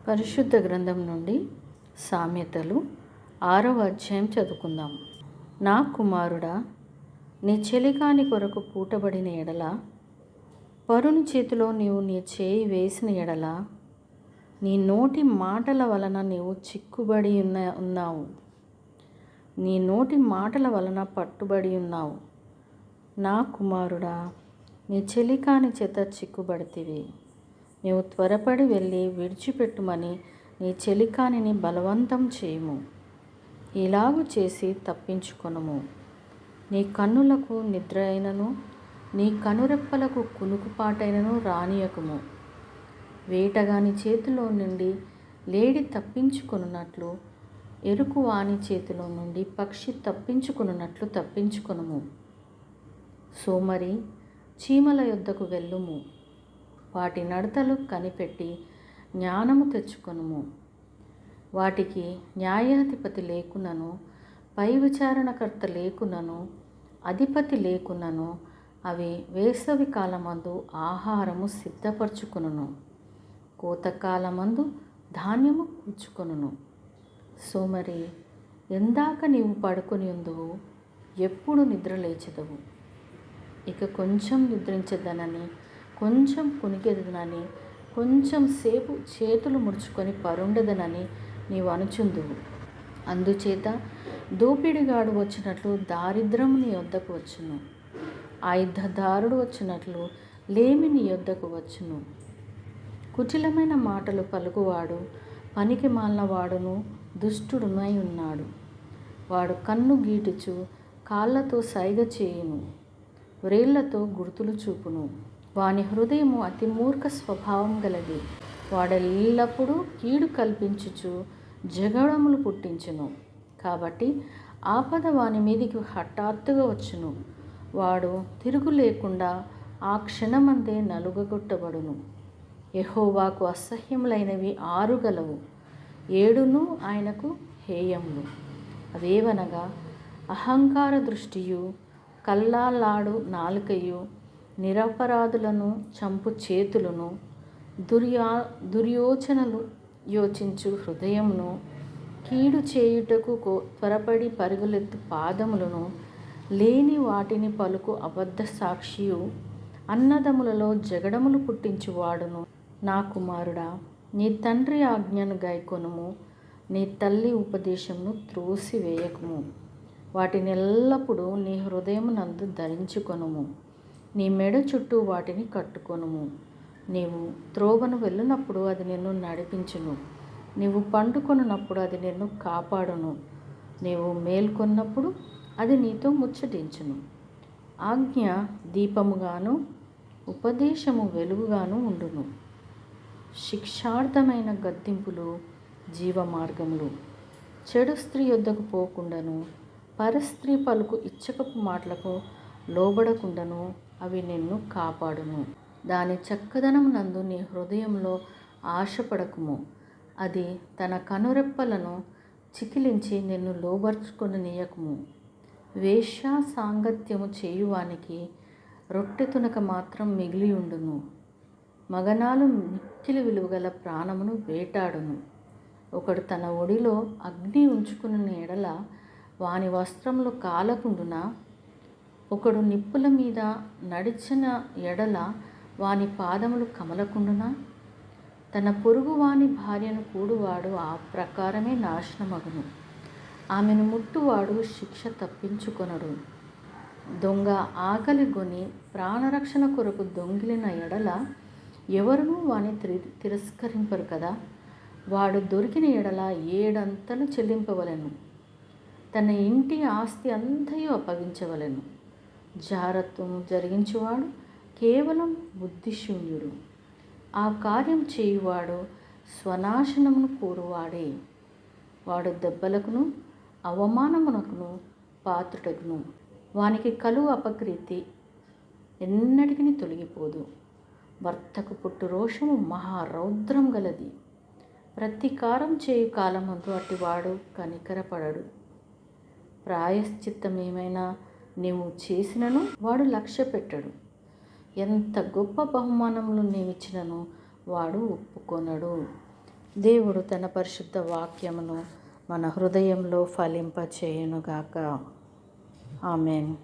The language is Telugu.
పరిశుద్ధ గ్రంథం నుండి సామెతలు 6వ అధ్యాయం చదువుకుందాం. నా కుమారుడా, నీ చెలికాని కొరకు పూటబడిన ఎడల, పరుని చేతిలో నీవు నీ చేయి వేసిన ఎడల, నీ నోటి మాటల వలన నీవు చిక్కుబడి ఉన్నావు. నీ నోటి మాటల వలన పట్టుబడి ఉన్నావు. నా కుమారుడా, నీ చెలికాని చేత చిక్కుబడితివి. నీవు త్వరపడి వెళ్ళి విడిచిపెట్టుమని నీ చెలికానిని బలవంతం చేయుము. ఇలాగు చేసి తప్పించుకొనుము. నీ కన్నులకు నిద్ర అయినను, నీ కనురెప్పలకు కునుకుపాటైనను రానియకుము. వేటగాని చేతిలో నుండి లేడి తప్పించుకొనున్నట్లు, ఎరుకు వాని చేతిలో నుండి పక్షి తప్పించుకొనున్నట్లు తప్పించుకొనుము. సోమరి చీమల యొద్దకు వెళ్ళుము. వాటి నడతలు కనిపెట్టి జ్ఞానము తెచ్చుకొనుము. వాటికి న్యాయాధిపతి లేకున్నను, పై విచారణకర్త లేకున్నను, అధిపతి లేకున్నను, అవి వేసవి కాలమందు ఆహారము సిద్ధపరచుకొనును, కోతకాలమందు ధాన్యము కూర్చుకొనును. సోమరి, ఎందాక నీవు పడుకొని ఉందువు, ఎప్పుడు నిద్ర లేచెదవు? ఇక కొంచెం నిద్రించదనని, కొంచెం కునికెదనని, కొంచెం సేపు చేతులు ముడుచుకొని పరుండదనని నీవు అనుచుందువు. అందుచేత దోపిడిగాడు వచ్చినట్లు దారిద్రము నీ యొద్దకు వచ్చును, ఆయుధదారుడు వచ్చినట్లు లేమి నీ యొద్దకు వచ్చును. కుటిలమైన మాటలు పలుకువాడు పనికి మాలిన వాడును దుష్టుడునై ఉన్నాడు. వాడు కన్ను గీటుచు కాళ్ళతో సైగ చేయును, వ్రేళ్లతో గుర్తులు చూపును. వాని హృదయము అతి మూర్ఖ స్వభావం గలది. వాడెల్లప్పుడూ కీడు కల్పించుచు జగడములు పుట్టించును. కాబట్టి ఆపద వాని మీదికి హఠాత్తుగా వచ్చును. వాడు తిరుగు లేకుండా ఆ క్షణమందే నలుగగొట్టబడును. యెహోవాకు అసహ్యములైనవి 6 గలవు, 7 ఆయనకు హేయములు. అవేవనగా అహంకార దృష్టియు, కల్లాలాడు నాలుకయు, నిరపరాధులను చంపు చేతులను, దుర్యోచనలు యోచించు హృదయమును, కీడు చేయుటకు త్వరపడి పరుగులెత్తు పాదములను, లేని వాటిని పలుకు అబద్ధ సాక్షియు, అన్నదములలో జగడములు పుట్టించువాడును. నా కుమారుడా, నీ తండ్రి ఆజ్ఞను గైకొనుము, నీ తల్లి ఉపదేశమును త్రోసివేయకుము. వాటినెల్లప్పుడూ నీ హృదయమునందు ధరించుకొనుము. నీ మెడ చుట్టూ వాటిని కట్టుకొనుము. నీవు త్రోవను వెళ్ళినప్పుడు అది నిన్ను నడిపించును. నీవు పండుకొనున్నప్పుడు అది నిన్ను కాపాడును. నీవు మేల్కొన్నప్పుడు అది నీతో ముచ్చటించును. ఆజ్ఞ దీపముగాను, ఉపదేశము వెలుగుగాను ఉండును. శిక్షార్థమైన గద్దింపులు జీవమార్గములు. చెడు స్త్రీ యొద్దకు పోకుండాను, పరస్త్రీ పలుకు ఇచ్చకపు మాటలకు లోబడకుండాను అవి నిన్ను కాపాడును. దాని చక్కదనమునందు నీ హృదయంలో ఆశపడకుము. అది తన కనురెప్పలను చికిలించి నిన్ను లోబర్చుకొననీయకుము. వేశ్యా సాంగత్యము చేయువానికి రొట్టె తునక మాత్రం మిగిలి ఉండును. మగనాలు మిక్కిలి విలువగల ప్రాణమును వేటాడును. ఒకడు తన ఒడిలో అగ్ని ఉంచుకున్న ఎడల వాని వస్త్రములు కాలకుండునా? ఒకడు నిప్పుల మీద నడిచిన ఎడల వాని పాదములు కమలకుండునా? తన పొరుగు వాని భార్యను కూడువాడు ఆ ప్రకారమే నాశనమగును. ఆమెను ముట్టువాడు శిక్ష తప్పించుకొనడు. దొంగ ఆకలిగొని ప్రాణరక్షణ కొరకు దొంగిలిన ఎడల ఎవరునూ వాని తిరస్కరింపరు కదా. వాడు దొరికిన ఎడల 7 అంతలు చెల్లింపవలెను. తన ఇంటి ఆస్తి అంతయు అప్పగించవలెను. జారత్వము జరిగించువాడు కేవలం బుద్ధిశూన్యుడు. ఆ కార్యం చేయువాడు స్వనాశనమును కోరువాడే. వాడు దెబ్బలకును అవమానమునకును పాత్రుడగును. వానికి కలుగు అపకీర్తి ఎన్నటికి తొలగిపోదు. భర్తకు పుట్టు రోషము మహారౌద్రం గలది. ప్రతీకారం చేయు కాలమందు అట్టివాడు కనికరపడడు. ప్రాయశ్చిత్తమేమైనా నీవు చేసినను వాడు లక్ష్య పెట్టడు. ఎంత గొప్ప బహుమానములు నీవిచ్చినను వాడు ఒప్పుకొనడు. దేవుడు తన పరిశుద్ధ వాక్యమును మన హృదయంలో ఫలింపచేయునుగాక. ఆమెన్.